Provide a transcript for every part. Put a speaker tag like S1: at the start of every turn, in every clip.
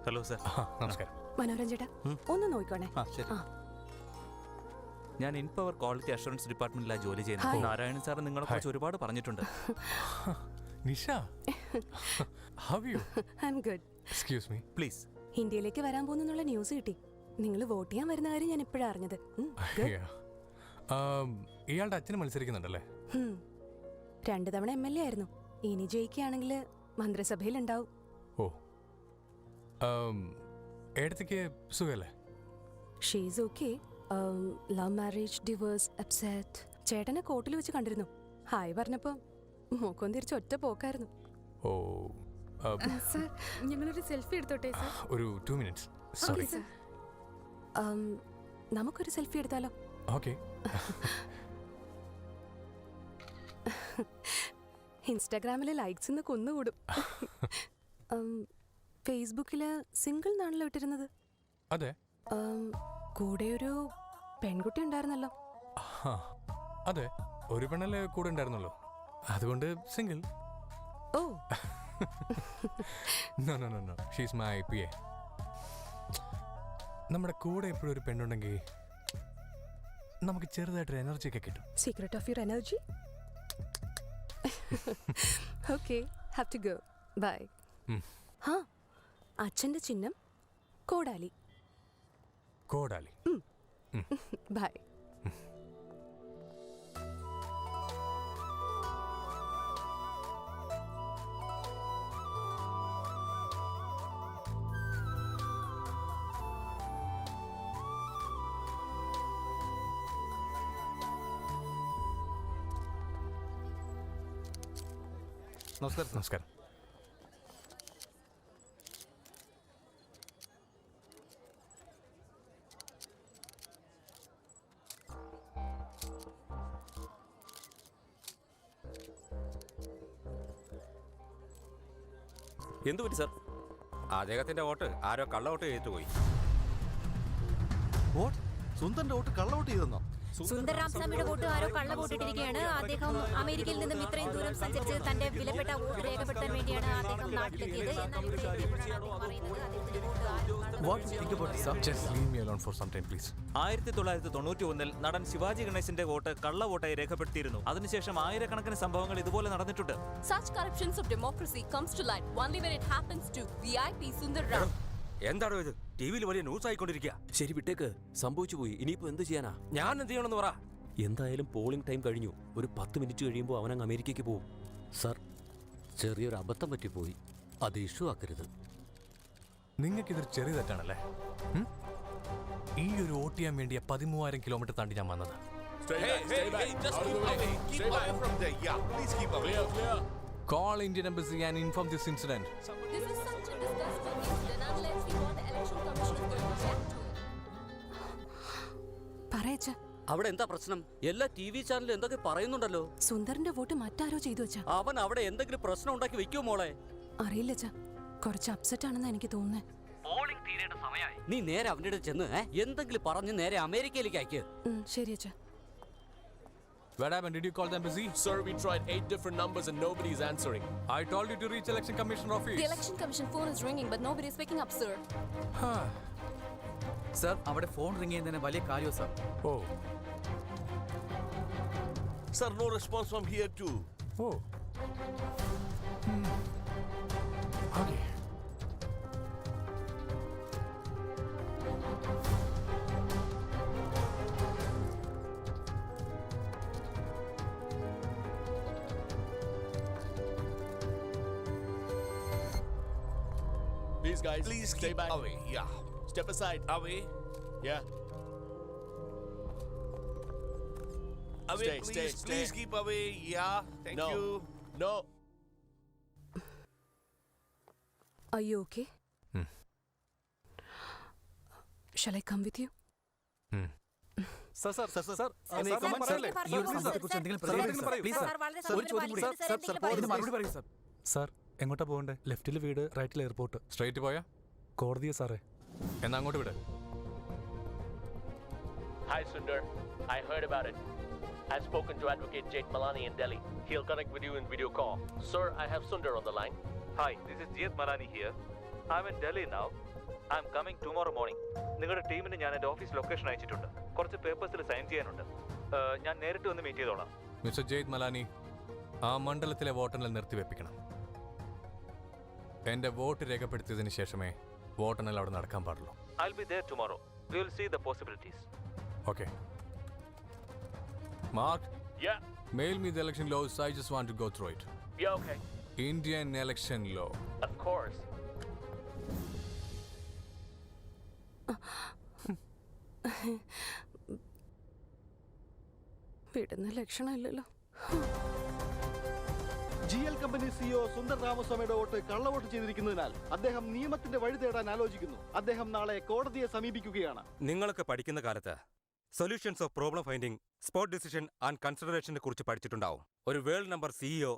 S1: Hello sir.
S2: നമസ്കാരം.
S3: മനോരഞ്ജൻ ചേട്ടാ ഒന്ന് നോക്കിക്കോണേ.
S1: ഞാൻ ഇൻപവർ ക്വാളിറ്റി അഷുറൻസ് ഡിപ്പാർട്ട്മെന്റിലാണ് ജോലി ചെയ്യുന്നത്. നാരായണൻ സാർ നിങ്ങളെ കുറിച്ച് ഒരുപാട് പറഞ്ഞിട്ടുണ്ട്.
S2: Nisha, how are you?
S3: I'm good.
S2: Excuse me.
S1: Please.
S3: ഇന്ത്യയിലേക്ക് വരാൻ പോകുന്നുള്ള ന്യൂസ് കിട്ടി. നിങ്ങൾ വോട്ട് ചെയ്യാൻ വരുന്ന കാര്യം ഞാൻ ഇപ്പോഴാണ് അറിഞ്ഞത്.
S2: ഇയാളുടെ അച്ഛന് മത്സരിക്കുന്നുണ്ടല്ലേ?
S3: 2 തവണ MLA ആയിരുന്നു. ഇനി ജയിക്കുകയാണെങ്കിൽ മന്ത്രിസഭയിൽ ഉണ്ടാവും.
S2: ഓ, ഏടത്തേക്ക് സുഖല്ലേ?
S3: She's okay. Love marriage, divorce, upset. ചേട്ടനെ കോർട്ടിൽ വെച്ച് കണ്ടിരുന്നു. ഹായ് പറഞ്ഞപ്പോ മൂക്കം തിരിച്ച് ഒറ്റ പോക്കായിരുന്നു.
S2: ഓ
S4: സർ, ഞങ്ങളൊരു സെൽഫി എടുത്തോട്ടെ സർ?
S2: ഒരു 2 minutes. സോറി.
S3: നമുക്കൊരു സെൽഫി എടുത്താലോ?
S2: ഓക്കെ.
S3: ഇൻസ്റ്റാഗ്രാമിലെ ലൈക്സ് ഇന്ന് കൊന്നുകൂടും. ഫേസ്ബുക്കില് സിംഗിൾ എന്നാണല്ലോ ഇട്ടിരുന്നത്.
S2: അതെ.
S3: കൂടെ ഒരു പെൺകുട്ടി ഉണ്ടായിരുന്നല്ലോ.
S2: അതെ, ഒരു പെണ്ണല്ലേ കൂടെ ഉണ്ടായിരുന്നല്ലോ, അതുകൊണ്ട് single.
S3: Oh,
S2: no no no no, she's my PA. നമ്മുടെ കൂടെ എപ്പോഴും ഒരു പെണ്ണുണ്ടെങ്കിൽ നമുക്ക് ചെറുതായിട്ടൊരു എനർജി ഒക്കെ കിട്ടും.
S3: Secret of your energy. Okay, have to go. Bye. ഹാ, അച്ഛൻ്റെ ചിഹ്നം കോടാലി.
S2: കോടാലി.
S3: ബൈ.
S2: നമസ്കാരം. നമസ്കാരം.
S5: എന്തു പറ്റി സാർ? അദ്ദേഹത്തിന്റെ വോട്ട് ആരോ കള്ളവോട്ട് ചെയ്തിട്ട് പോയി.
S6: സുന്ദറിന്റെ വോട്ട് കള്ളവോട്ട് ചെയ്തെന്നോ?
S7: സുന്ദർ രാമസ്വാമിയുടെ വോട്ട് ആരോ കള്ള വോട്ടിട്ടിരിക്കുകയാണ്. അദ്ദേഹം അമേരിക്കയിൽ നിന്നും ഇത്രയും ദൂരം സഞ്ചരിച്ച് തന്റെ വിലപ്പെട്ട വോട്ട് രേഖപ്പെടുത്താൻ വേണ്ടിയാണ് അദ്ദേഹം നാട്ടിലെത്തിയത്.
S5: What do you think about this, sir?
S2: Just leave me alone for some time, please.
S1: 1991 നടൻ ശിവാജി ഗണേശന്റെ വോട്ട് കള്ള വോട്ടായി രേഖപ്പെടുത്തിയിരുന്നു. അതിനുശേഷം ആയിരക്കണക്കിന് സംഭവങ്ങൾ ഇതുപോലെ നടന്നിട്ടുണ്ട്.
S8: Such corruptions of democracy comes to light only when it happens to VIP Sundar Ram.
S5: എന്താണോ ഇത്? ടിവിയിൽ വലിയ ന്യൂസ് ആയിക്കൊണ്ടിരിക്കുക.
S9: ശരി, വിട്ടേക്ക്. സംഭവിച്ചു പോയി. ഇനിയിപ്പോ എന്ത് ചെയ്യാനാ?
S5: ഞാൻ എന്ത് ചെയ്യണമെന്ന് പറ.
S9: എന്തായാലും പോളിംഗ് ടൈം കഴിഞ്ഞു. ഒരു 10 മിനിറ്റ് കഴിയുമ്പോൾ അവനങ്ങ് അമേരിക്കയ്ക്ക് പോകും. സർ, ചെറിയൊരു അബദ്ധം പറ്റിപ്പോയി. അത് ഇഷ്യൂ ആക്കരുത്.
S2: നിങ്ങൾക്കിതൊരു ചെറിയ തെറ്റാണല്ലേ? ഈ ഒരു വോട്ട് ചെയ്യാൻ വേണ്ടിയ 13,000 കിലോമീറ്റർ താണ്ടി ഞാൻ വന്നത്. Call Indian Embassy and inform this incident.
S8: This is such a disgusting incident unless we want the election commission is going to react to it.
S3: പറയച്ച.
S9: അവിടെ എന്താ പ്രശ്നം? എല്ലാ TV ചാനലും എന്തൊക്കെ പറയുന്നുണ്ടല്ലോ.
S3: സുന്ദറിന്റെ വോട്ട് മറ്റാരോ ചെയ്തു വെച്ചാ.
S9: അവൻ അവിടെ എന്തെങ്കിലും പ്രശ്നം ഉണ്ടാക്കി വെക്കുമോ മോളെ?
S3: അറിയില്ല ചാ, കുറച്ച് അപ്സെറ്റ് ആണെന്ന് എനിക്ക് തോന്നുന്നത്.
S9: പോളിംഗ് തീരേണ്ട സമയമായി. നീ നേരെ അവന്റെ അടുത്ത് ചെന്ന് എന്തെങ്കിലും പറഞ്ഞ് നേരെ അമേരിക്കയിലേക്ക് അയക്ക്.
S3: ശരി അച്ഛാ.
S2: What happened? Did you call the embassy?
S10: Sir, we tried 8 different numbers and nobody is answering.
S2: I told you to reach election commission office.
S8: The election commission phone is ringing but nobody is picking up, sir.
S5: Sir, അവിടെ phone ring ചെയ്യുന്നതിന് വലിയ കാര്യോ sir?
S2: Oh.
S6: Sir, no response from here too.
S2: Oh. Okay.
S10: Please, guys,
S6: Please
S10: stay
S6: keep
S10: back.
S6: away. Yeah.
S10: Step aside.
S6: Away.
S10: Yeah.
S6: Away,
S10: Stay,
S6: please.
S10: stay.
S6: Please keep away. Yeah. Thank
S10: No.
S6: you.
S10: No.
S3: Are you okay? Shall I come with you?
S5: Sir,
S2: sir, എങ്ങോട്ടാ പോകണ്ടേ? ലെഫ്റ്റിൽ വീട്, റൈറ്റിൽ airport. Straight പോയാ കോടതിയെ സാറേ. എന്നാ അങ്ങോട്ട് വിട്.
S10: Hi, Sundar. I heard about it. I've spoken to Advocate Jait Malani in Delhi. He'll connect with you in video call. Sir, I have Sundar on the line.
S1: Hi, this is Jait Malani here. I'm in Delhi now. I am coming tomorrow morning. നിങ്ങളുടെ ടീമിന് ഞാൻ എൻ്റെ office location അയച്ചിട്ടുണ്ട്. കുറച്ച് പേപ്പേഴ്സിൽ sign ചെയ്യാനുണ്ട്. ഞാൻ നേരിട്ട് വന്ന് മീറ്റ് ചെയ്തോളാം.
S2: മിസ്റ്റർ ജെയ്ത് മലാനി, ആ മണ്ഡലത്തിലെ വോട്ടെണ്ണൽ നിർത്തിവെപ്പിക്കണം. എന്റെ വോട്ട് രേഖപ്പെടുത്തിയതിനു ശേഷമേ വോട്ടെണ്ണൽ അവിടെ നടക്കാൻ പാടുള്ളൂ.
S1: I will be there tomorrow. We will see the possibilities.
S2: Okay. Mark,
S10: Yeah.
S2: mail me the election laws. I just want to go through it.
S10: Yeah, okay.
S2: Indian election law.
S10: Of course.
S3: വിടുന്ന ലക്ഷണമില്ലല്ലോ.
S6: GL company CEO Sundar രാമസ്വാമിയുടെ vote കള്ളവോട്ട് ചെയ്തിരിക്കുന്നതിനാൽ അദ്ദേഹം നിയമത്തിന്റെ വഴി തേടാൻ ആലോചിക്കുന്നു. അദ്ദേഹം നാളെ കോടതിയെ സമീപിക്കുകയാണ്.
S5: നിങ്ങളൊക്കെ പഠിക്കുന്ന കാലത്ത് solutions of problem finding, spot decision and കൺസിഡറേഷനെ കുറിച്ച് പഠിച്ചിട്ടുണ്ടാവും. ഒരു വേൾഡ് നമ്പർ CEO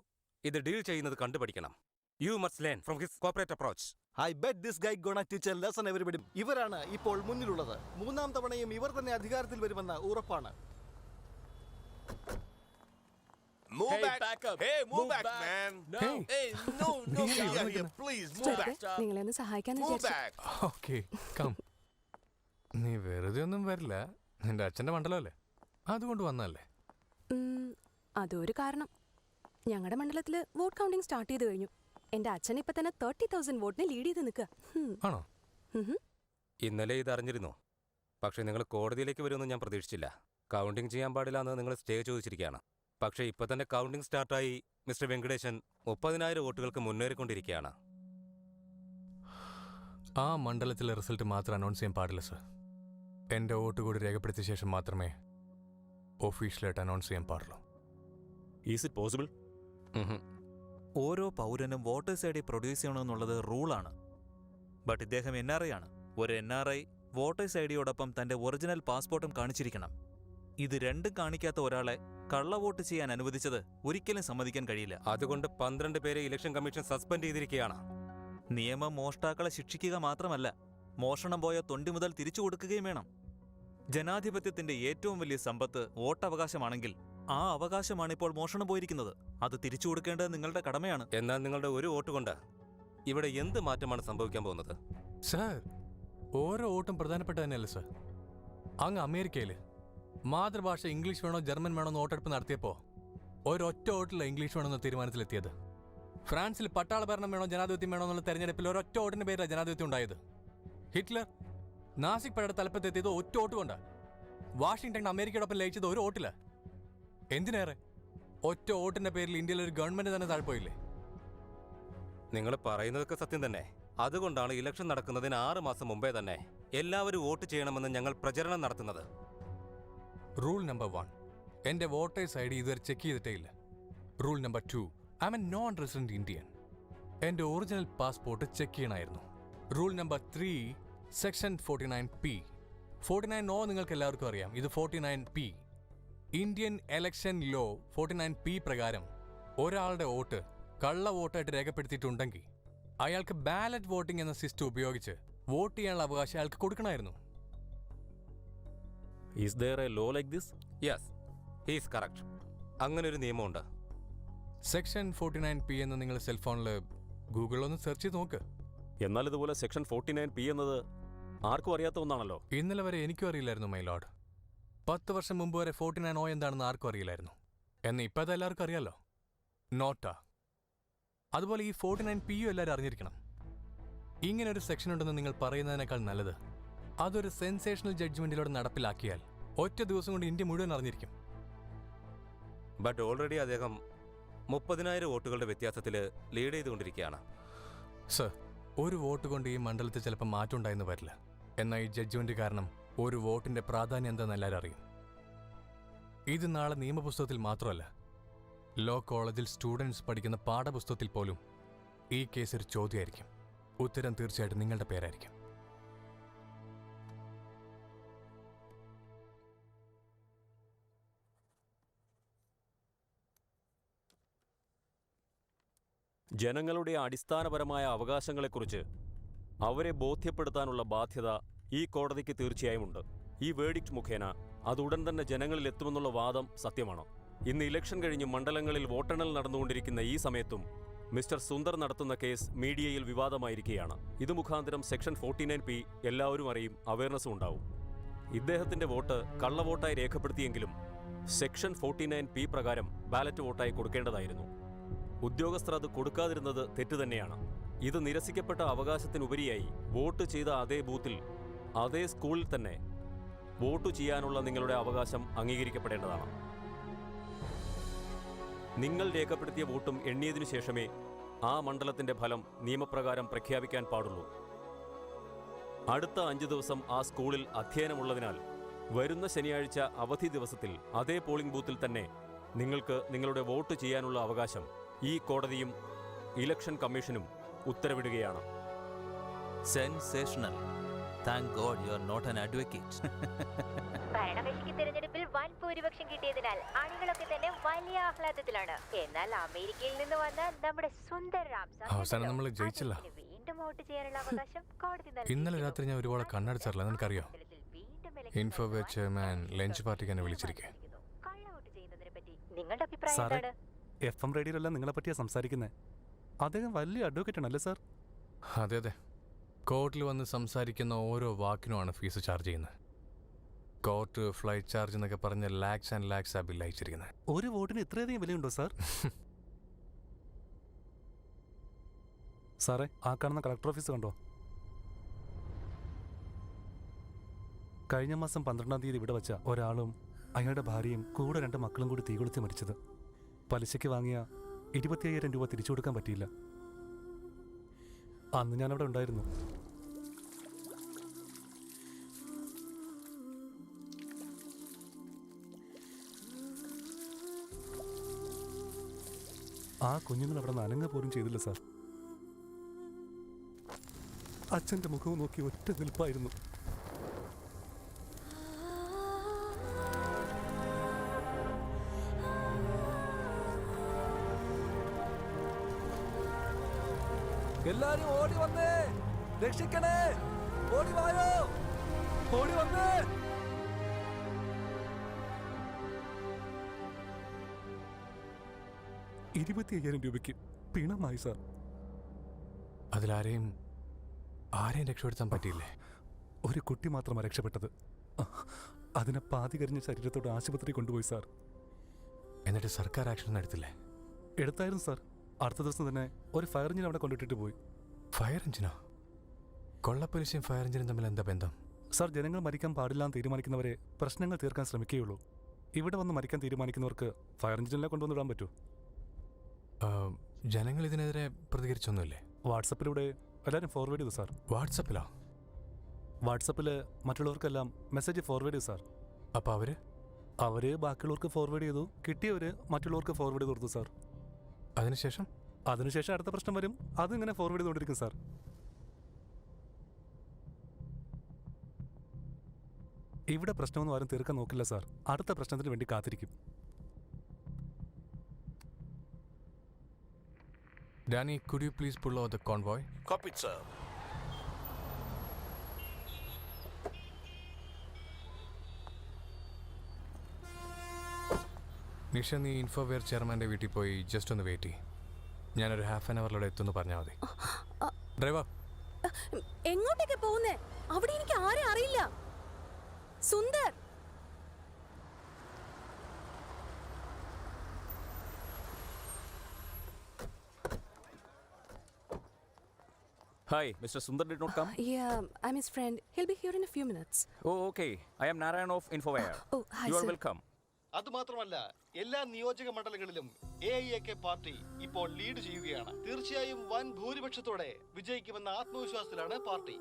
S5: ഇത് ഡീൽ ചെയ്യുന്നത് കണ്ടുപഠിക്കണം. You must learn from his corporate approach.
S6: I bet this guy gonna teach a lesson everybody. ഇവരാണ് ഇപ്പോൾ മുന്നിലുള്ളത്. മൂന്നാം തവണയും ഇവർ തന്നെ അധികാരത്തിൽ വരുമെന്ന് ഉറപ്പാണ്.
S11: Move
S10: Hey,
S11: back.
S10: back up.
S11: Hey, move,
S10: Move
S11: back,
S10: back.
S11: man.
S10: No.
S2: Hey.
S11: Hey, no, get out of here, please. Move
S3: ചേട്ടൻ
S11: back.
S3: നിങ്ങളെ ഒന്ന് സഹായിക്കാന്ന്
S11: Move
S3: വിചാരിച്ചു.
S11: back.
S2: Okay, come. നീ വെറുതെ ഒന്നും വരില്ല. നിന്റെ അച്ഛന്റെ മണ്ഡലമല്ലേ, അതുകൊണ്ട് വന്നല്ലേ.
S3: അതൊരു കാരണം. ഞങ്ങളുടെ മണ്ഡലത്തിൽ വോട്ട് കൗണ്ടിങ് സ്റ്റാർട്ട് ചെയ്ത് കഴിഞ്ഞു. എന്റെ അച്ഛൻ ഇപ്പൊ തന്നെ 30,000 വോട്ടിന് ലീഡ് ചെയ്ത് നിൽക്കുക.
S2: ആണോ?
S5: ഇന്നലെ ഇത് അറിഞ്ഞിരുന്നു. പക്ഷേ നിങ്ങൾ കോടതിയിലേക്ക് വരുമെന്ന് ഞാൻ പ്രതീക്ഷിച്ചില്ല. കൗണ്ടിംഗ് ചെയ്യാൻ പാടില്ല എന്ന് നിങ്ങൾ സ്റ്റേ ചോദിച്ചിരിക്കുകയാണ്. പക്ഷേ ഇപ്പൊ തന്നെ കൗണ്ടിംഗ് സ്റ്റാർട്ടായി. മിസ്റ്റർ വെങ്കടേശൻ 30,000 വോട്ടുകൾക്ക് മുന്നേറിക്കൊണ്ടിരിക്കുകയാണ്.
S2: ആ മണ്ഡലത്തിലെ റിസൾട്ട് മാത്രം അനൗൺസ് ചെയ്യാൻ പാടില്ല സർ. എന്റെ വോട്ട് കൂടി രേഖപ്പെടുത്തിയ ശേഷം മാത്രമേ ഒഫീഷ്യലായിട്ട് അനൗൺസ് ചെയ്യാൻ പാടുള്ളൂ.
S9: Is it possible?
S1: ഓരോ പൗരനും വോട്ടേഴ്സ് ഐ ഡി പ്രൊഡ്യൂസ് ചെയ്യണമെന്നുള്ളത് റൂളാണ്. ബട്ട് ഇദ്ദേഹം NRI ആണ്. ഒരു NRI വോട്ടേഴ്സ് ഐ ഡിയോടൊപ്പം തന്റെ ഒറിജിനൽ പാസ്പോർട്ടും കാണിച്ചിരിക്കണം. ഇത് രണ്ടും കാണിക്കാത്ത ഒരാളെ കള്ളവോട്ട് ചെയ്യാൻ അനുവദിച്ചത് ഒരിക്കലും സമ്മതിക്കാൻ കഴിയില്ല.
S5: അതുകൊണ്ട് 12 പേരെ ഇലക്ഷൻ കമ്മീഷൻ സസ്പെൻഡ് ചെയ്തിരിക്കുകയാണ്.
S1: നിയമം മോഷ്ടാക്കളെ ശിക്ഷിക്കുക മാത്രമല്ല, മോഷണം പോയ തൊണ്ടി മുതൽ തിരിച്ചു കൊടുക്കുകയും വേണം. ജനാധിപത്യത്തിന്റെ ഏറ്റവും വലിയ സമ്പത്ത് വോട്ടവകാശമാണെങ്കിൽ ആ അവകാശമാണ് ഇപ്പോൾ മോഷണം പോയിരിക്കുന്നത്. അത് തിരിച്ചു കൊടുക്കേണ്ടത് നിങ്ങളുടെ കടമയാണ്.
S5: എന്നാൽ നിങ്ങളുടെ ഒരു വോട്ട് കൊണ്ട് ഇവിടെ എന്ത് മാറ്റമാണ് സംഭവിക്കാൻ പോകുന്നത്?
S2: സർ, ഓരോ വോട്ടും പ്രധാനപ്പെട്ട തന്നെയല്ലേ സർ. അങ്ങ് അമേരിക്കയിൽ മാതൃഭാഷ ഇംഗ്ലീഷ് വേണോ ജർമ്മൻ വേണോ എന്ന് വോട്ടെടുപ്പ് നടത്തിയപ്പോൾ ഒരൊറ്റ വോട്ടില്ല ഇംഗ്ലീഷ് വേണമെന്ന തീരുമാനത്തിലെത്തിയത്. ഫ്രാൻസിൽ പട്ടാള ഭരണം വേണോ ജനാധിപത്യം വേണോ എന്നുള്ള തെരഞ്ഞെടുപ്പിൽ ഒരൊറ്റ വോട്ടിന്റെ പേരിലാണ് ജനാധിപത്യം ഉണ്ടായത്. ഹിറ്റ്ലർ നാസിക് പടയുടെ തലപ്പത്തെത്തിയത് ഒറ്റ വോട്ട് കൊണ്ടാണ്. വാഷിംഗ്ടൺ അമേരിക്കയോടൊപ്പം ലയിച്ചത് ഒരു വോട്ടില്ല. എന്തിനേറെ, ഒറ്റ വോട്ടിന്റെ പേരിൽ ഇന്ത്യയിൽ ഒരു ഗവൺമെന്റ് തന്നെ താഴ്പോയില്ലേ?
S5: നിങ്ങൾ പറയുന്നതൊക്കെ സത്യം തന്നെ. അതുകൊണ്ടാണ് ഇലക്ഷൻ നടക്കുന്നതിന് 6 മാസം മുമ്പേ തന്നെ എല്ലാവരും വോട്ട് ചെയ്യണമെന്ന് ഞങ്ങൾ പ്രചരണം നടത്തുന്നത്.
S2: റൂൾ നമ്പർ 1, എന്റെ വോട്ടേഴ്സ് ID ഇതുവരെ ചെക്ക് ചെയ്തിട്ടേ ഇല്ല. Rule number 2, I M A non resident Indian. എന്റെ ഒറിജിനൽ പാസ്പോർട്ട് ചെക്ക് ചെയ്യണമായിരുന്നു. Rule number 3, section 49P. 49O നിങ്ങൾക്ക് എല്ലാവർക്കും അറിയാം. ഇത് 49P. Indian election law 49P പ്രകാരം ഒരാളുടെ വോട്ട് കള്ള വോട്ടായിട്ട് രേഖപ്പെടുത്തിയിട്ടുണ്ടെങ്കിൽ അയാൾക്ക് ബാലറ്റ് വോട്ടിംഗ് എന്ന സിസ്റ്റം ഉപയോഗിച്ച് വോട്ട് ചെയ്യാനുള്ള അവകാശം അയാൾക്ക് കൊടുക്കണമായിരുന്നു.
S9: Is there a law like this?
S5: Yes, he's correct. അങ്ങനൊരു നിയമമുണ്ട്.
S2: സെക്ഷൻ 49P എന്ന് നിങ്ങൾ സെൽഫോണിൽ ഗൂഗിളിലൊന്ന് സെർച്ച് ചെയ്ത് നോക്ക്.
S9: എന്നാൽ ഇതുപോലെ സെക്ഷൻ 49P എന്നത് ആർക്കും അറിയാത്ത ഒന്നാണല്ലോ.
S2: ഇന്നലെ വരെ എനിക്കും അറിയില്ലായിരുന്നു മൈ ലോർഡ്. 10 വർഷം മുമ്പ് വരെ 49O എന്താണെന്ന് ആർക്കും അറിയില്ലായിരുന്നു. എന്നാൽ ഇപ്പം അത് എല്ലാവർക്കും അറിയാലോ. നോട്ടാ. അതുപോലെ ഈ 49P എല്ലാവരും അറിഞ്ഞിരിക്കണം. ഇങ്ങനൊരു സെക്ഷൻ ഉണ്ടെന്ന് നിങ്ങൾ പറയുന്നതിനേക്കാൾ നല്ലത് അതൊരു സെൻസേഷണൽ ജഡ്ജ്മെന്റിലൂടെ നടപ്പിലാക്കിയാൽ ഒറ്റ ദിവസം കൊണ്ട് ഇന്ത്യ മുഴുവൻ അറിഞ്ഞിരിക്കും.
S5: ബട്ട് ഓൾറെഡി അദ്ദേഹം 30,000 വോട്ടുകളുടെ വ്യത്യാസത്തിൽ ലീഡ് ചെയ്തുകൊണ്ടിരിക്കുകയാണ്.
S2: സർ, ഒരു വോട്ട് കൊണ്ട് ഈ മണ്ഡലത്തിൽ ചിലപ്പോൾ മാറ്റം ഉണ്ടായെന്ന് വരില്ല. എന്നാൽ ഈ ജഡ്ജ്മെന്റ് കാരണം ഒരു വോട്ടിന്റെ പ്രാധാന്യം എന്താണെന്ന് എല്ലാവരും അറിയും. ഇത് നാളെ നിയമപുസ്തകത്തിൽ മാത്രമല്ല, ലോ കോളേജിൽ സ്റ്റുഡൻസ് പഠിക്കുന്ന പാഠപുസ്തകത്തിൽ പോലും ഈ കേസ് ഒരു ചോദ്യമായിരിക്കും. ഉത്തരം തീർച്ചയായിട്ടും നിങ്ങളുടെ പേരായിരിക്കും.
S9: ജനങ്ങളുടെ അടിസ്ഥാനപരമായ അവകാശങ്ങളെക്കുറിച്ച് അവരെ ബോധ്യപ്പെടുത്താനുള്ള ബാധ്യത ഈ കോടതിക്ക് തീർച്ചയായും ഉണ്ട്. ഈ വേർഡിക്റ്റ് മുഖേന അത് ഉടൻ തന്നെ ജനങ്ങളിൽ എത്തുമെന്നുള്ള വാദം സത്യമാണോ? ഇന്ന് ഇലക്ഷൻ കഴിഞ്ഞ് മണ്ഡലങ്ങളിൽ വോട്ടെണ്ണൽ നടന്നുകൊണ്ടിരിക്കുന്ന ഈ സമയത്തും മിസ്റ്റർ സുന്ദർ നടത്തുന്ന കേസ് മീഡിയയിൽ വിവാദമായിരിക്കുകയാണ്. ഇത് മുഖാന്തരം സെക്ഷൻ 49P എല്ലാവരും അറിയും, അവയർനെസ്സും ഉണ്ടാവും. ഇദ്ദേഹത്തിന്റെ വോട്ട് കള്ളവോട്ടായി രേഖപ്പെടുത്തിയെങ്കിലും സെക്ഷൻ 49P പ്രകാരം ബാലറ്റ് വോട്ടായി കൊടുക്കേണ്ടതായിരുന്നു. ഉദ്യോഗസ്ഥർ അത് കൊടുക്കാതിരുന്നത് തെറ്റുതന്നെയാണ്. ഇത് നിരസിക്കപ്പെട്ട അവകാശത്തിനുപരിയായി വോട്ട് ചെയ്ത അതേ ബൂത്തിൽ അതേ സ്കൂളിൽ തന്നെ വോട്ട് ചെയ്യാനുള്ള നിങ്ങളുടെ അവകാശം അംഗീകരിക്കപ്പെടേണ്ടതാണ്. നിങ്ങൾ രേഖപ്പെടുത്തിയ വോട്ടും എണ്ണിയതിനു ശേഷമേ ആ മണ്ഡലത്തിന്റെ ഫലം നിയമപ്രകാരം പ്രഖ്യാപിക്കാൻ പാടുള്ളൂ. അടുത്ത 5 ദിവസം ആ സ്കൂളിൽ അധ്യയനമുള്ളതിനാൽ വരുന്ന ശനിയാഴ്ച അവധി ദിവസത്തിൽ അതേ പോളിംഗ് ബൂത്തിൽ തന്നെ നിങ്ങൾക്ക് നിങ്ങളുടെ വോട്ട് ചെയ്യാനുള്ള അവകാശം ഈ കോടതിയും ഇലക്ഷൻ കമ്മീഷനും ഉത്തരവിടുകയാണ്.
S1: Sensational. Thank God you are not an advocate.
S7: ഭരണകക്ഷിക്ക് തിരഞ്ഞെടുപ്പിൽ വൻ ഭൂരിപക്ഷം കിട്ടിയതിനാൽ അണികളൊക്കെ തന്നെ വലിയ ആഹ്ലാദത്തിലാണ്. എന്നാൽ അമേരിക്കയിൽ നിന്ന് വന്ന നമ്മുടെ സുന്ദർ രാംസ്വാമി
S2: അവസാനം നമ്മൾ ജയിച്ചില്ല.
S7: വീണ്ടും വോട്ട് ചെയ്യാനുള്ള അവകാശം കോടതി നൽകി.
S2: ഇന്നലെ രാത്രി ഞാൻ ഒരുപാട് കണ്ണടച്ചറില്ല, നിനക്കറിയോ? ഇൻഫോവേ ചെയർമാൻ ലഞ്ച് പാർട്ടിക്ക് എന്നെ വിളിച്ചിരിക്കെ.
S7: കള്ളവോട്ട് ചെയ്യുന്നതിനെ പറ്റി നിങ്ങളുടെ അഭിപ്രായം എന്താണ്?
S12: FM റേഡിയോയിലെല്ലാം നിങ്ങളെ പറ്റിയാ സംസാരിക്കുന്നത്. അദ്ദേഹം വലിയ അഡ്വക്കേറ്റ് ആണല്ലേ സാർ?
S2: അതെ അതെ, കോർട്ടിൽ വന്ന് സംസാരിക്കുന്ന ഓരോ വാക്കിനുമാണ് ഫീസ് ചാർജ് ചെയ്യുന്നത്. കോർട്ട്, ഫ്ലൈറ്റ് ചാർജ് എന്നൊക്കെ പറഞ്ഞ് ലാക്സ് ആൻഡ് ലാക്സ് ആ ബിൽ അയച്ചിരിക്കുന്നത്.
S12: ഒരു വോട്ടിന് ഇത്രയധികം വിലയുണ്ടോ സാർ? സാറേ, ആ കാണുന്ന കളക്ടർ ഓഫീസ് കണ്ടോ? കഴിഞ്ഞ മാസം 12-ാം തീയതി ഇവിടെ വച്ച ഒരാളും അയാളുടെ ഭാര്യയും കൂടെ 2 മക്കളും കൂടി തീകൊളുത്തി മരിച്ചത്. പലിശയ്ക്ക് വാങ്ങിയ 25,000 രൂപ തിരിച്ചു കൊടുക്കാൻ പറ്റിയില്ല. അന്ന് ഞാനവിടെ ഉണ്ടായിരുന്നു. ആ കുഞ്ഞുങ്ങൾ അവിടെ നിന്ന് അനങ്ങ പോലും ചെയ്തില്ല സാർ. അച്ഛൻ്റെ മുഖവും നോക്കി ഒറ്റ നിൽപ്പായിരുന്നു.
S13: എല്ലാരും ഓടി വന്നേ, രക്ഷിക്കണേ, ഓടി വായോ, ഓടി വന്നേ.
S12: രൂപയ്ക്ക് പിണമായി സാർ.
S2: അതിലാരെയും രക്ഷപ്പെടുത്താൻ പറ്റിയില്ലേ?
S12: ഒരു കുട്ടി മാത്രമാണ് രക്ഷപ്പെട്ടത്. അതിനെ പാതി കരിഞ്ഞ ശരീരത്തോട് ആശുപത്രി കൊണ്ടുപോയി സാർ.
S2: എന്നിട്ട് സർക്കാർ ആക്ഷൻ എടുത്തില്ലേ?
S12: എടുത്തായിരുന്നു സാർ. അടുത്ത ദിവസം തന്നെ ഒരു ഫയർ എഞ്ചിൻ അവിടെ കൊണ്ടിട്ടിട്ട് പോയി.
S2: ഫയർ എഞ്ചിനോ? കൊള്ളപ്പലിശയും ഫയർ എഞ്ചിനും തമ്മിൽ എന്താ ബന്ധം?
S12: സാർ, ജനങ്ങൾ മരിക്കാൻ പാടില്ലാന്ന് തീരുമാനിക്കുന്നവരെ പ്രശ്നങ്ങൾ തീർക്കാൻ ശ്രമിക്കുകയുള്ളൂ. ഇവിടെ വന്ന് മരിക്കാൻ തീരുമാനിക്കുന്നവർക്ക് ഫയർ എഞ്ചിനെല്ലാം കൊണ്ടുവന്നിടാൻ പറ്റൂ.
S2: ജനങ്ങൾ ഇതിനെതിരെ പ്രതികരിച്ചൊന്നുമില്ലേ?
S12: വാട്സപ്പിലൂടെ എല്ലാവരും ഫോർവേഡ് ചെയ്തു സാർ.
S2: വാട്സപ്പിലോ?
S12: വാട്സപ്പിൽ മറ്റുള്ളവർക്കെല്ലാം മെസ്സേജ് ഫോർവേഡ് ചെയ്തു സാർ.
S2: അപ്പോൾ
S12: അവര് ബാക്കിയുള്ളവർക്ക് ഫോർവേഡ് ചെയ്തു, കിട്ടിയവര് മറ്റുള്ളവർക്ക് ഫോർവേഡ് ചെയ്ത് കൊടുത്തു സാർ.
S2: അതിനുശേഷം
S12: അടുത്ത പ്രശ്നം വരും, അതിങ്ങനെ ഫോർവേഡ് ചെയ്തുകൊണ്ടിരിക്കും സാർ. ഇവിടെ പ്രശ്നമൊന്നും ആരും തീർക്കാൻ നോക്കില്ല സാർ. അടുത്ത പ്രശ്നത്തിന് വേണ്ടി കാത്തിരിക്കും.
S2: Danny, could you please pull out the convoy?
S11: Copied, sir.
S2: Nisha, നീ ഇൻഫോവെയർ ചെയർമാൻ്റെ വീട്ടിൽ പോയി ജസ്റ്റ് ഒന്ന് വെയിറ്റ് ചെയ്യും. ഞാനൊരു ഹാഫ് ആൻ അവറിലൂടെ എത്തുമെന്ന് പറഞ്ഞാൽ മതി. ഡ്രൈവർ,
S3: എങ്ങോട്ടേക്ക് പോകുന്നേ? അവിടെ എനിക്ക് ആരെ അറിയില്ല. Sundar,
S9: Hi, Mr. Sundar did not come?
S3: Yeah, I'm his friend. He'll be here in a few minutes.
S9: Oh, okay. I am Narayan of Infoware.
S3: Oh, hi,
S9: You are
S3: sir.
S9: welcome.
S6: അതുമാത്രമല്ല, എല്ലാ നിയോജക മണ്ഡലങ്ങളിലും AIAK party ഇപ്പോൾ lead ചെയ്യുകയാണ്. തീർച്ചയായും വൻ ഭൂരിപക്ഷത്തോടെ വിജയിക്കുമെന്ന ആത്മവിശ്വാസത്തിലാണ് party.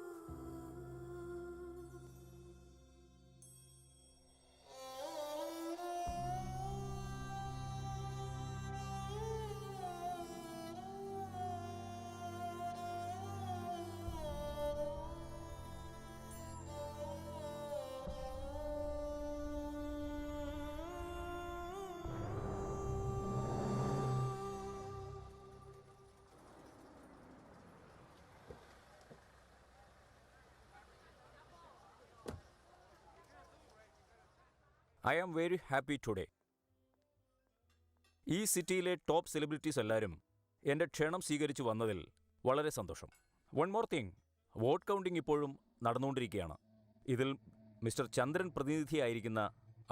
S9: I am very happy today. ഈ സിറ്റിയിലെ ടോപ്പ് സെലിബ്രിറ്റീസ് എല്ലാവരും എൻ്റെ ക്ഷണം സ്വീകരിച്ചു വന്നതിൽ വളരെ സന്തോഷം. One more thing, vote counting ഇപ്പോഴും നടന്നുകൊണ്ടിരിക്കുകയാണ്. ഇതിൽ മിസ്റ്റർ ചന്ദ്രൻ പ്രതിനിധിയായിരിക്കുന്ന,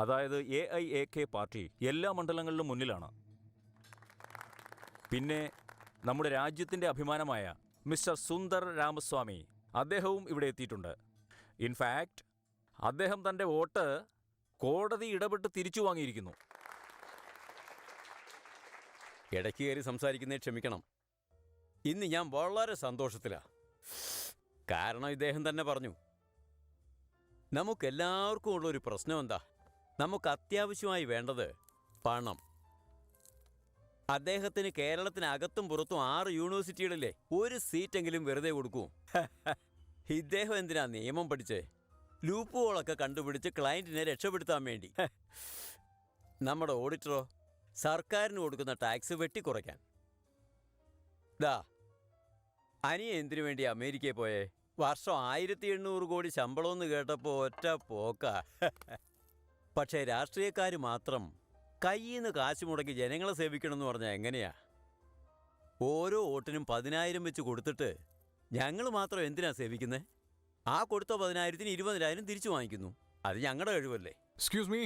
S9: അതായത് AIAK പാർട്ടി എല്ലാ മണ്ഡലങ്ങളിലും മുന്നിലാണ്. പിന്നെ നമ്മുടെ രാജ്യത്തിൻ്റെ അഭിമാനമായ മിസ്റ്റർ സുന്ദർ രാമസ്വാമി, അദ്ദേഹവും ഇവിടെ എത്തിയിട്ടുണ്ട്. ഇൻഫാക്റ്റ് അദ്ദേഹം തൻ്റെ വോട്ട് കോടതി ഇടപെട്ട് തിരിച്ചു വാങ്ങിയിരിക്കുന്നു.
S14: ഇടയ്ക്ക് കയറി സംസാരിക്കുന്നേ ക്ഷമിക്കണം. ഇന്ന് ഞാൻ വളരെ സന്തോഷത്തിലാണ്. കാരണം ഇദ്ദേഹം തന്നെ പറഞ്ഞു, നമുക്കെല്ലാവർക്കും ഉള്ളൊരു പ്രശ്നം എന്താ? നമുക്ക് അത്യാവശ്യമായി വേണ്ടത് പണം. അദ്ദേഹത്തിന് കേരളത്തിനകത്തും പുറത്തും 6 യൂണിവേഴ്സിറ്റികളിലെ ഒരു സീറ്റെങ്കിലും വെറുതെ കൊടുക്കൂ. ഇദ്ദേഹം എന്തിനാ നിയമം പഠിച്ചേ? ലൂപ്പ് ഹോളൊക്കെ കണ്ടുപിടിച്ച് ക്ലയൻറ്റിനെ രക്ഷപ്പെടുത്താൻ വേണ്ടി. നമ്മുടെ ഓഡിറ്ററോ സർക്കാരിന് കൊടുക്കുന്ന ടാക്സ് വെട്ടിക്കുറയ്ക്കാൻ. ദാ അനിയ എന്തിനു വേണ്ടി അമേരിക്കയിൽ പോയേ? വർഷം 1800 കോടി ശമ്പളമെന്ന് കേട്ടപ്പോൾ ഒറ്റ പോക്ക. പക്ഷേ രാഷ്ട്രീയക്കാർ മാത്രം കയ്യിൽ നിന്ന് കാശ് മുടക്കി ജനങ്ങളെ സേവിക്കണമെന്ന് പറഞ്ഞാൽ എങ്ങനെയാ? ഓരോ വോട്ടിനും 10,000 വെച്ച് കൊടുത്തിട്ട് ഞങ്ങൾ മാത്രം എന്തിനാ സേവിക്കുന്നത്? ആ കൊടുത്ത 10,000-ന് 20,000 തിരിച്ചു വാങ്ങിക്കുന്നു. അത് ഞങ്ങളുടെ കഴിവല്ലേ?
S2: എക്സ്ക്യൂസ് മീ,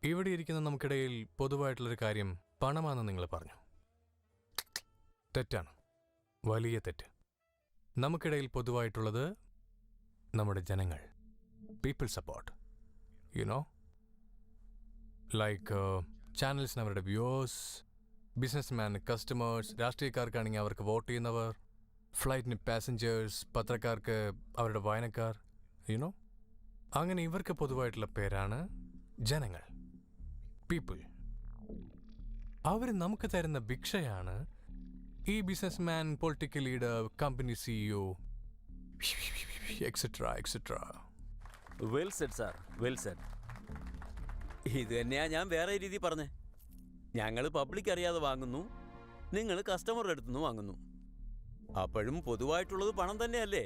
S2: ഇവിടെ ഇരിക്കുന്ന നമുക്കിടയിൽ പൊതുവായിട്ടുള്ളൊരു കാര്യം പണമാണെന്ന് നിങ്ങൾ പറഞ്ഞു. തെറ്റാണ്, വലിയ തെറ്റ്. നമുക്കിടയിൽ പൊതുവായിട്ടുള്ളത് നമ്മുടെ ജനങ്ങൾ, പീപ്പിൾ സപ്പോർട്ട്. യുനോ, ലൈക്ക് ചാനൽസിന് അവരുടെ വ്യൂവേഴ്സ്, ബിസിനസ്മാന് കസ്റ്റമേഴ്സ്, രാഷ്ട്രീയക്കാർക്കാണെങ്കിൽ അവർക്ക് വോട്ട് ചെയ്യുന്നവർ, ഫ്ലൈറ്റിന് പാസഞ്ചേഴ്സ്, പത്രക്കാർക്ക് അവരുടെ വായനക്കാർ. യുനോ, അങ്ങനെ ഇവർക്ക് പൊതുവായിട്ടുള്ള പേരാണ് ജനങ്ങൾ, പീപ്പിൾ. അവർ നമുക്ക് തരുന്ന ഭിക്ഷയാണ് ഈ businessman, political leader, company CEO, etcetera etcetera.
S9: Well said sir, well said.
S14: ഇത് തന്നെയാ ഞാൻ വേറെ രീതി പറഞ്ഞേ. ഞങ്ങൾ പബ്ലിക് അറിയാതെ വാങ്ങുന്നു, നിങ്ങൾ കസ്റ്റമറുടെ അടുത്തുനിന്ന് വാങ്ങുന്നു. അപ്പോഴും പൊതുവായിട്ടുള്ളത് പണം തന്നെയല്ലേ?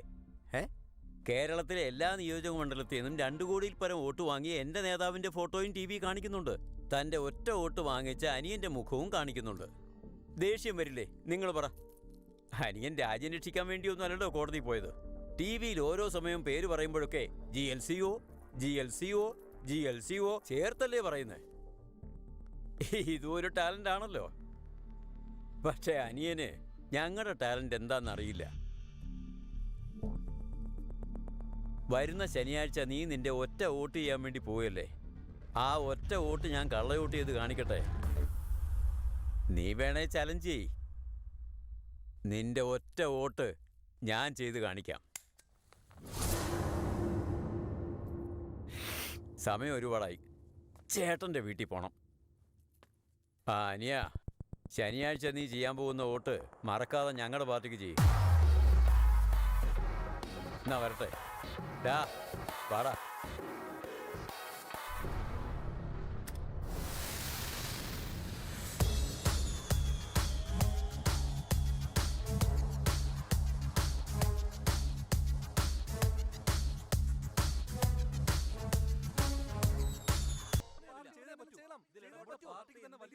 S14: കേരളത്തിലെ എല്ലാ നിയോജക മണ്ഡലത്തിൽ നിന്നും 2 കോടിയിൽ പരം വോട്ട് വാങ്ങി എൻ്റെ നേതാവിൻ്റെ ഫോട്ടോയും TV കാണിക്കുന്നുണ്ട്. തൻ്റെ ഒറ്റ വോട്ട് വാങ്ങിച്ച അനിയൻ്റെ മുഖവും കാണിക്കുന്നുണ്ട്. ദേഷ്യം വരില്ലേ? നിങ്ങൾ പറ. അനിയൻ രാജ്യം രക്ഷിക്കാൻ വേണ്ടിയൊന്നും അല്ലല്ലോ കോടതി പോയത്. TV-യിൽ ഓരോ സമയം പേര് പറയുമ്പോഴൊക്കെ GLCO GLCO GLCO ചേർത്തല്ലേ പറയുന്നത്? ഇതും ഒരു ടാലൻ്റ് ആണല്ലോ. പക്ഷേ അനിയന് ഞങ്ങളുടെ ടാലൻ്റ് എന്താണെന്നറിയില്ല. വരുന്ന ശനിയാഴ്ച നീ നിന്റെ ഒറ്റ വോട്ട് ചെയ്യാൻ വേണ്ടി പോയല്ലേ? ആ ഒറ്റ വോട്ട് ഞാൻ കള്ളവോട്ട് ചെയ്ത് കാണിക്കട്ടെ? നീ വേണേ ചലഞ്ച് ചെയ്. നിന്റെ ഒറ്റ വോട്ട് ഞാൻ ചെയ്ത് കാണിക്കാം. സമയം ഒരുപാടായി, ചേട്ടൻ്റെ വീട്ടിൽ പോണം. അനിയ, ശനിയാഴ്ച നീ ചെയ്യാൻ പോകുന്ന വോട്ട് മറക്കാതെ ഞങ്ങളുടെ പാർട്ടിക്ക് ചെയ്യും. എന്നാ വരട്ടെ. വാടാ.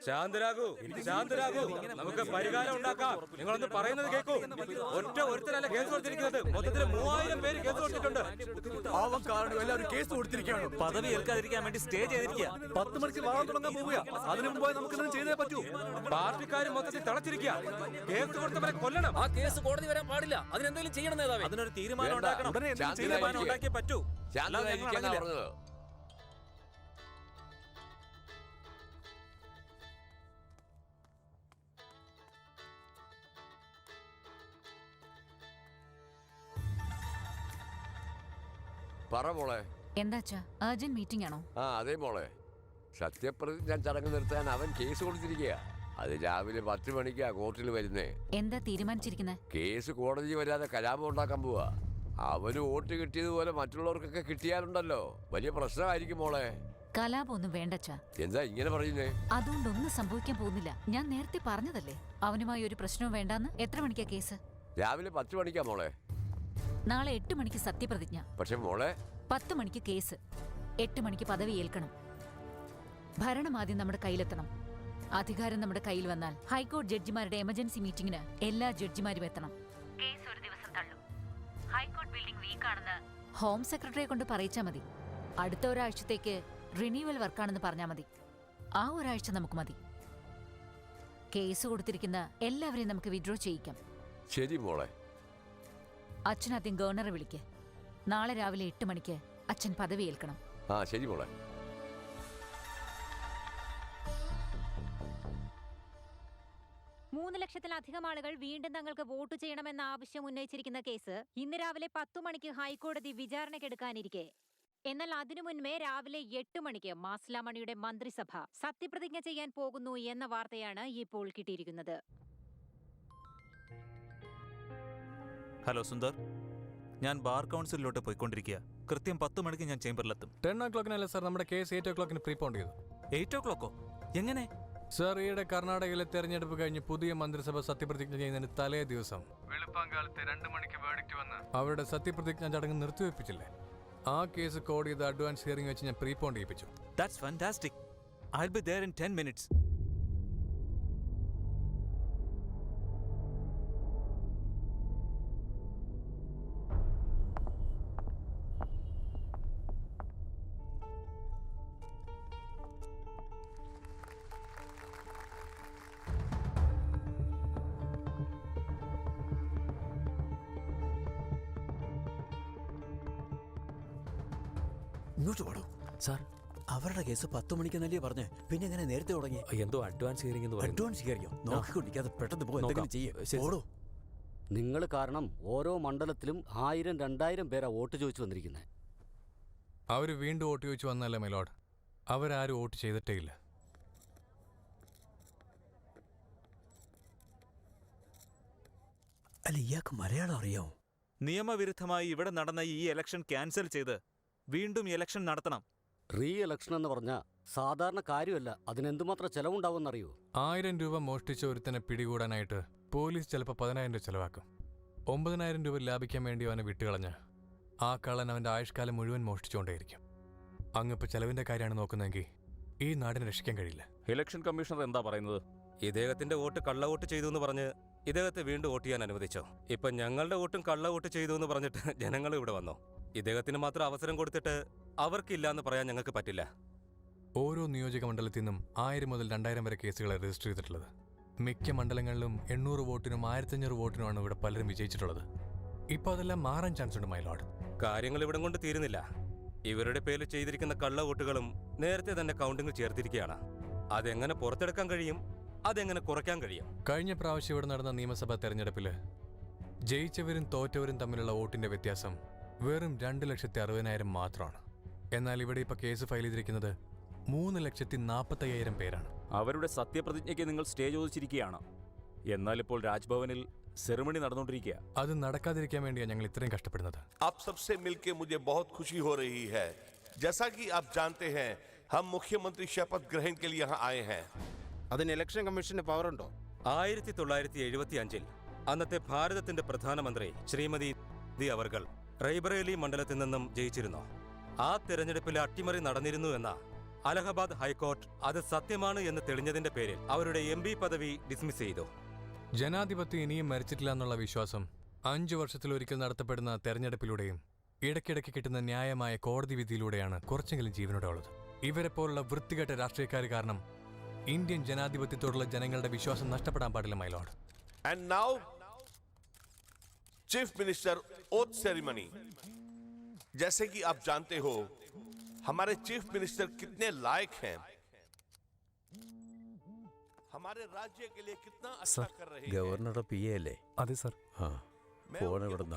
S5: ശാന്തരാകൂ, ശാന്തരാകൂ. നമുക്ക് പരിഹാരം ഉണ്ടാക്കാം. നിങ്ങളൊന്ന് പറയുന്നത് കേൾക്കൂ. ഒറ്റ ഒരുത്തരല്ല കേസ് കൊടുത്തിരിക്കുന്നത്, മൊത്തത്തിൽ 3000 പേര് കേസ് കൊടുത്തിട്ടുണ്ട്.
S11: അവൻ കാരണം എല്ലാവരും കേസ് കൊടുത്തിരിക്കുകയാണ്.
S1: പദവി ഏൽക്കാതിരിക്കാൻ വേണ്ടി സ്റ്റേ ചെയ്തിരിക്കുക.
S13: 10 മണിക്ക് വാദം തുടങ്ങാൻ പോവുക. അതിനു മുമ്പായി നമുക്ക് ചെയ്തേ പറ്റൂ.
S5: പാർട്ടിക്കാർ മൊത്തത്തിൽ തിളച്ചിരിക്കുക. കേസ് കൊടുത്തവരെ കൊല്ലണം.
S14: ആ കേസ് കോടതി വരാൻ പാടില്ല. അതിനെന്തെങ്കിലും ചെയ്യണം നേതാവേ.
S1: അതിനൊരു തീരുമാനം ഉണ്ടാക്കണം. തീരുമാനം ഉണ്ടാക്കിയേ പറ്റൂ.
S11: പറ മോളെ.
S8: എന്താച്ചാ അർജന്റ് മീറ്റിംഗ് ആണോ?
S11: അതെ മോളെ, സത്യപ്രതിജ്ഞ ചടങ്ങ് നിർത്താൻ അവൻ കേസ് കൊടുത്തിരിക്കുക. അത് രാവിലെ 10 മണിക്കാ കോർട്ടിൽ വരുന്നേ.
S8: എന്താ തീരുമാനിച്ചിരിക്കുന്നത്?
S11: കേസ് കോടതി വരാതെ കലാപം ഉണ്ടാക്കാൻ പോവാ. അവന് വോട്ട് കിട്ടിയതുപോലെ മറ്റുള്ളവർക്കൊക്കെ കിട്ടിയാലുണ്ടല്ലോ വലിയ പ്രശ്നമായിരിക്കും മോളെ.
S8: കലാപൊന്നും വേണ്ടച്ചാ.
S11: എന്താ ഇങ്ങനെ പറയുന്നേ?
S8: അതുകൊണ്ടൊന്നും സംഭവിക്കാൻ പോകുന്നില്ല. ഞാൻ നേരത്തെ പറഞ്ഞതല്ലേ അവനുമായി ഒരു പ്രശ്നവും വേണ്ടാന്ന്. എത്ര മണിക്കാ കേസ്?
S11: രാവിലെ 10 മണിക്കാ മോളെ.
S8: നാളെ 8 മണിക്ക് സത്യപ്രതിജ്ഞ.
S11: പക്ഷെ മോളെ,
S8: 10 മണിക്ക് കേസ്, 8 മണിക്ക് പദവി ഏൽക്കണം. ഭരണം ആദ്യം നമ്മുടെ കയ്യിലെത്തണം. അധികാരം നമ്മുടെ കയ്യിൽ വന്നാൽ ഹൈക്കോടതി ജഡ്ജിമാരുടെ എമർജൻസി മീറ്റിംഗിന് എല്ലാ ജഡ്ജിമാരും എത്തണം. കേസ് ഒരു ദിവസം തള്ളും. ഹൈക്കോടതി ബിൽഡിംഗ് വീക്കാണെന്ന് ഹോം സെക്രട്ടറിയെ കൊണ്ട് പറയിച്ചാൽ മതി. അടുത്ത ഒരാഴ്ചത്തേക്ക് റിന്യൂവൽ വർക്കാണെന്ന് പറഞ്ഞാൽ മതി. ആ ഒരാഴ്ച നമുക്ക് മതി. കേസ് കൊടുത്തിരിക്കുന്ന എല്ലാവരെയും നമുക്ക് വിഡ്രോ ചെയ്യിക്കാം.
S11: ശരി മോളെ.
S8: അച്ഛനാദ്യം ഗവർണറെ വിളിക്ക്. നാളെ രാവിലെ 8 മണിക്ക് അച്ഛൻ പദവി ഏൽക്കണം.
S11: ആ ശരി മോളെ.
S7: മൂന്ന് ലക്ഷത്തിലധികം ആളുകൾ വീണ്ടും തങ്ങൾക്ക് വോട്ട് ചെയ്യണമെന്ന ആവശ്യം ഉന്നയിച്ചിരിക്കുന്ന കേസ് ഇന്ന് രാവിലെ 10 മണിക്ക് ഹൈക്കോടതി വിചാരണയ്ക്കെടുക്കാനിരിക്കെ, എന്നാൽ അതിനു മുൻപേ രാവിലെ 8 മണിക്ക് മാസ്ലാമണിയുടെ മന്ത്രിസഭ സത്യപ്രതിജ്ഞ ചെയ്യാൻ പോകുന്നു എന്ന വാർത്തയാണ് ഇപ്പോൾ കിട്ടിയിരിക്കുന്നത്.
S1: ഹലോ സുന്ദർ, ഞാൻ ബാർ കൗൺസിലിലോട്ട് പോയിക്കൊണ്ടിരിക്കുക. കൃത്യം 10 മണിക്ക് ഞാൻ ചേംബറിലെത്തും.
S2: 10 o'clock സർ. നമ്മുടെ കേസ് 8 o'clock പ്രീപോണ്ട് ചെയ്തു.
S1: 8 o'clock? എങ്ങനെ?
S2: സർ, ഈയിടെ കർണാടകയിലെ തെരഞ്ഞെടുപ്പ് കഴിഞ്ഞ് പുതിയ മന്ത്രിസഭ സത്യപ്രതിജ്ഞ ചെയ്യുന്നതിന് തലേ ദിവസം വെളുപ്പാങ്കാലത്ത് 2 മണിക്ക് വേർഡിക്റ്റ് വന്ന് അവരുടെ സത്യപ്രതിജ്ഞ ചടങ്ങ് നിർത്തിവെപ്പിച്ചില്ലേ? ആ കേസ് കോഡ് ചെയ്ത് അഡ്വാൻസ് ഹിയറിംഗ് വെച്ച് ഞാൻ പ്രീപോണ്ട് ചെയ്യിപ്പിച്ചു.
S1: That's fantastic. I'll be there in 10 minutes.
S14: ഇങ്ങോട്ട് പാടോ സാർ. അവരുടെ കേസ് 10 മണിക്കെന്നല്ലേ പറഞ്ഞേ, പിന്നെ എങ്ങനെ നേരത്തെ തുടങ്ങി?
S9: എന്തോ അഡ്വാൻസ് ഹിയറിംഗ് എന്ന് പറയുന്നു.
S14: അഡ്വാൻസ് ഹിയറിംഗോ? നോക്കിക്കൊണ്ടിരിക്കാതെ പെട്ടെന്ന് പോയി എന്തെങ്കിലും ചെയ്യോ.
S15: നിങ്ങൾ കാരണം ഓരോ മണ്ഡലത്തിലും 1000-2000 പേരാ വോട്ട് ചോദിച്ചു വന്നിരിക്കുന്നത്.
S2: അവർ വീണ്ടും വോട്ട് ചോദിച്ചു വന്നല്ലേ മൈലോഡ്. അവരാരും വോട്ട് ചെയ്തിട്ടേ ഇല്ല.
S14: അല്ല, ഇയാൾക്ക് മലയാളം അറിയാമോ?
S1: നിയമവിരുദ്ധമായി ഇവിടെ നടന്ന ഈ ഇലക്ഷൻ ക്യാൻസൽ ചെയ്ത് വീണ്ടും ഇലക്ഷൻ നടത്തണം.
S15: റീ ഇലക്ഷൻ എന്ന് പറഞ്ഞാൽ സാധാരണ കാര്യമല്ല. അതിനെന്തുമാത്രം ചെലവുണ്ടാവുമെന്നറിയോ?
S2: 1000 രൂപ മോഷ്ടിച്ച ഒരുത്തനെ പിടികൂടാനായിട്ട് പോലീസ് ചിലപ്പോൾ 10,000 രൂപ ചെലവാക്കും. 9,000 രൂപ ലാഭിക്കാൻ വേണ്ടി അവനെ വിട്ടുകളഞ്ഞ് ആ കള്ളൻ അവൻ്റെ ആയുഷ്കാലം മുഴുവൻ മോഷ്ടിച്ചുകൊണ്ടേയിരിക്കും. അങ്ങിപ്പോൾ ചെലവിൻ്റെ കാര്യമാണ് നോക്കുന്നതെങ്കിൽ ഈ നാടിനെ രക്ഷിക്കാൻ കഴിയില്ല.
S9: ഇലക്ഷൻ കമ്മീഷണർ എന്താ പറയുന്നത്?
S5: ഇദ്ദേഹത്തിന്റെ വോട്ട് കള്ള വോട്ട് ചെയ്തു എന്ന് പറഞ്ഞ് ഇദ്ദേഹത്തെ വീണ്ടും വോട്ട് ചെയ്യാൻ അനുവദിച്ചോ? ഇപ്പൊ ഞങ്ങളുടെ വോട്ടും കള്ള വോട്ട് ചെയ്തു എന്ന് പറഞ്ഞിട്ട് ജനങ്ങൾ ഇവിടെ വന്നോ? ഇദ്ദേഹത്തിന് മാത്രം അവസരം കൊടുത്തിട്ട് അവർക്കില്ല എന്ന് പറയാൻ ഞങ്ങൾക്ക് പറ്റില്ല.
S2: ഓരോ നിയോജക മണ്ഡലത്തിൽ നിന്നും 1000 മുതൽ 2000 വരെ കേസുകളെ രജിസ്റ്റർ ചെയ്തിട്ടുള്ളത്. മിക്ക മണ്ഡലങ്ങളിലും 800 വോട്ടിനും 1500 വോട്ടിനുമാണ് ഇവിടെ പലരും വിജയിച്ചിട്ടുള്ളത്. ഇപ്പോൾ അതെല്ലാം മാറാൻ ചാൻസ് ഉണ്ട് മൈലോഡ്.
S5: കാര്യങ്ങൾ ഇവിടം കൊണ്ട് തീരുന്നില്ല. ഇവരുടെ പേരിൽ ചെയ്തിരിക്കുന്ന കള്ള വോട്ടുകളും നേരത്തെ തന്നെ കൗണ്ടിങ്ങിൽ ചേർത്തിരിക്കുകയാണ്. അതെങ്ങനെ പുറത്തെടുക്കാൻ കഴിയും? അതെങ്ങനെ കുറയ്ക്കാൻ കഴിയും?
S2: കഴിഞ്ഞ പ്രാവശ്യം ഇവിടെ നടന്ന നിയമസഭാ തെരഞ്ഞെടുപ്പിൽ ജയിച്ചവരും തോറ്റവരും തമ്മിലുള്ള വോട്ടിന്റെ വ്യത്യാസം വെറും 2,60,000 മാത്രമാണ്. എന്നാൽ ഇവിടെ ഇപ്പോൾ കേസ് ഫയൽ ചെയ്തിരിക്കുന്നത് 3,45,000 പേരാണ്.
S9: അവരുടെ സത്യപ്രതിജ്ഞയ്ക്ക് നിങ്ങൾ സ്റ്റേ ചോദിച്ചിരിക്കുകയാണ്. എന്നാൽ ഇപ്പോൾ രാജ്ഭവനിൽ സെറിമണി നടന്നുകൊണ്ടിരിക്കുക.
S2: അത് നടക്കാതിരിക്കാൻ വേണ്ടിയാണ് ഞങ്ങൾ ഇത്രയും കഷ്ടപ്പെടുന്നത്.
S16: आप सबसे मिलके मुझे बहुत खुशी हो रही है. जैसा कि आप जानते हैं, हम मुख्यमंत्री शपथ ग्रहण के लिए यहाँ आए हैं.
S17: അതിന് ഇലക്ഷൻ കമ്മീഷന് പവർ ഉണ്ടോ?
S5: 1975 അന്നത്തെ ഭാരതത്തിന്റെ പ്രധാനമന്ത്രി ശ്രീമതി ദി അവർകൾ റൈബറേലി മണ്ഡലത്തിൽ നിന്നും ജയിച്ചിരുന്നു. ആ തെരഞ്ഞെടുപ്പിൽ അട്ടിമറി നടന്നിരുന്നു എന്ന അലഹബാദ് ഹൈക്കോർട്ട് അത് സത്യമാണ് എന്ന് തെളിഞ്ഞതിന്റെ പേരിൽ അവരുടെ MP പദവി ഡിസ്മിസ് ചെയ്തു.
S2: ജനാധിപത്യം ഇനിയും മരിച്ചിട്ടില്ല എന്നുള്ള വിശ്വാസം 5 വർഷത്തിലൊരിക്കൽ നടത്തപ്പെടുന്ന തെരഞ്ഞെടുപ്പിലൂടെയും ഇടയ്ക്കിടയ്ക്ക് കിട്ടുന്ന ന്യായമായ കോടതി വിധിയിലൂടെയാണ് കുറച്ചെങ്കിലും ജീവനോടെ ഉള്ളത്. ഇവരെ പോലുള്ള വൃത്തികെട്ട രാഷ്ട്രീയക്കാർ കാരണം ഇന്ത്യൻ ജനാധിപത്യത്തോടുള്ള ജനങ്ങളുടെ വിശ്വാസം നഷ്ടപ്പെടാൻ പാടില്ല മൈലോഡ്.
S16: And now, chief minister oath ceremony. जैसे कि आप जानते हो, हमारे चीफ मिनिस्टर कितने लायक हैं, हमारे राज्य के लिए कितना अच्छा कर रहे हैं.
S14: ഗവർണറുടെ PA അല്ലേ?
S12: അതെ സർ.
S14: ഫോൺ എവിടുന്ന?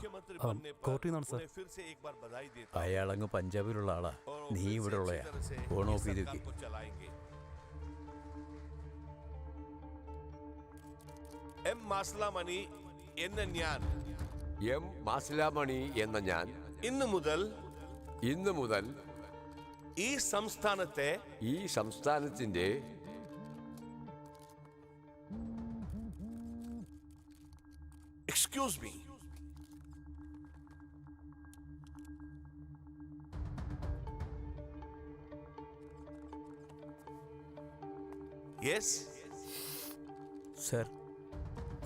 S12: കോർട്ടിൽ നിന്നാണ് സർ.
S16: फिर से एक बार बधाई देता.
S14: അയാളങ്ങ് പഞ്ചാബിലുള്ള ആളാ. നീ ഇവിടെ ഉള്ളയാ? ഫോൺ ഓഫ് ചെയ്ത് വെക്ക്.
S16: M മാസ്ലാമണി എന്ന ഞാൻ ഇന്നു മുതൽ ഈ സംസ്ഥാനത്തിന്റെ excuse me yes
S14: sir,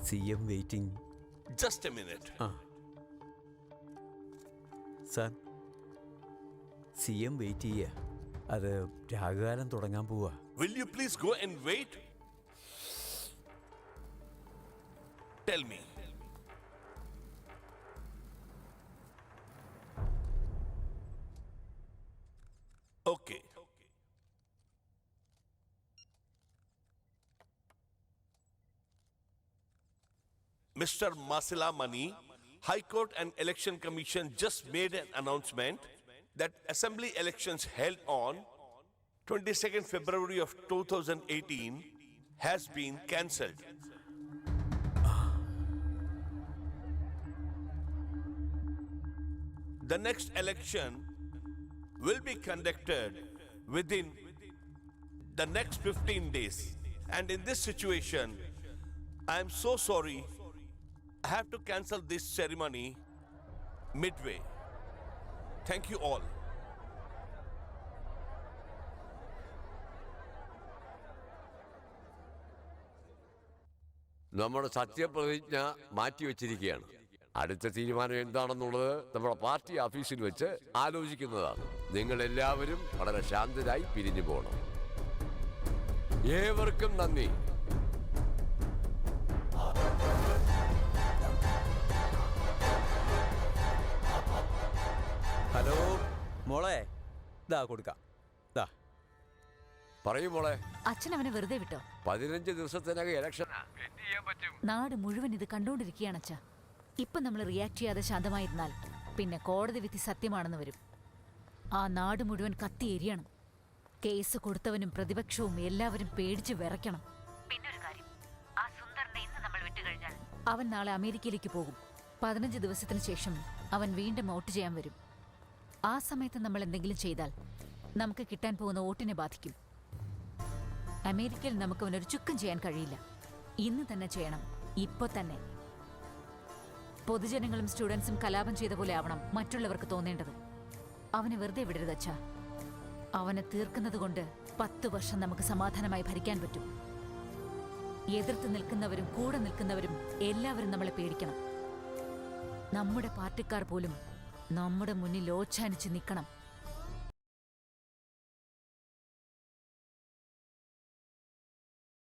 S14: CM waiting.
S16: Just a minute.
S14: Sir, CM wait ചെയ്യുക. അത് രാഗകാലം തുടങ്ങാൻ പോവാ.
S16: Will you please go and wait? Tell me. Okay. Mr. Masila Mani, High Court and Election Commission just made an announcement that assembly elections held on 22nd February of 2018 has been cancelled. The next election will be conducted within the next 15 days. And in this situation, I am so sorry, I have to cancel this ceremony midway. Thank you all.
S11: നമ്മുടെ സത്യപ്രതിജ്ഞ മാറ്റിവെച്ചിരിക്കുകയാണ്. അടുത്ത തീരുമാനം എന്താണെന്നുള്ളത് നമ്മുടെ party ഓഫീസിൽ വെച്ച് ആലോചിക്കുന്നതാണ്. നിങ്ങൾ എല്ലാവരും വളരെ ശാന്തരായി പിരിഞ്ഞു പോകണം. ഏവർക്കും നന്ദി.
S14: ഹലോ മോളെ, ഇതാ കൊടുക്കാം.
S11: പറയൂ മോളെ.
S8: അച്ഛൻ അവനെ വെറുതെ വിട്ടോ?
S11: 15 ദിവസത്തിനകം ഇലക്ഷനാ.
S8: നാട് മുഴുവൻ ഇത് കണ്ടോണ്ടിരിക്കുകയാണ് അച്ഛാ. ഇപ്പൊ നമ്മൾ റിയാക്ട് ചെയ്യാതെ ശാന്തമായിരുന്നാൽ പിന്നെ കോടതി വിധി സത്യമാണെന്ന് വരും. ആ നാട് മുഴുവൻ കത്തി എരിയണം. കേസ് കൊടുത്തവനും പ്രതിപക്ഷവും എല്ലാവരും പേടിച്ച് വിറയ്ക്കണം. പിന്നൊരു കാര്യം, ആ സുന്ദറിനെ ഇന്ന് നമ്മൾ വിട്ടുകഴിഞ്ഞാൽ അവൻ നാളെ അമേരിക്കയിലേക്ക് പോകും. 15 ദിവസത്തിന് ശേഷം അവൻ വീണ്ടും വോട്ട് ചെയ്യാൻ വരും. ആ സമയത്ത് നമ്മൾ എന്തെങ്കിലും ചെയ്താൽ നമുക്ക് കിട്ടാൻ പോകുന്ന വോട്ടിനെ ബാധിക്കും. അമേരിക്കയിൽ നമുക്ക് അവനൊരു ചുക്കം ചെയ്യാൻ കഴിയില്ല. ഇന്ന് തന്നെ ചെയ്യണം, ഇപ്പൊ തന്നെ. പൊതുജനങ്ങളും സ്റ്റുഡൻസും കലാപം ചെയ്ത പോലെ ആവണം മറ്റുള്ളവർക്ക് തോന്നേണ്ടത്. അവനെ വെറുതെ വിടരുത് അച്ഛാ. അവനെ തീർക്കുന്നത് കൊണ്ട് 10 വർഷം നമുക്ക് സമാധാനമായി ഭരിക്കാൻ പറ്റും. എതിർത്ത് നിൽക്കുന്നവരും കൂടെ നിൽക്കുന്നവരും എല്ലാവരും നമ്മളെ പേടിക്കണം. നമ്മുടെ പാർട്ടിക്കാർ പോലും നമ്മുടെ മുന്നിൽ ഓച്ഛാനിച്ച് നിൽക്കണം.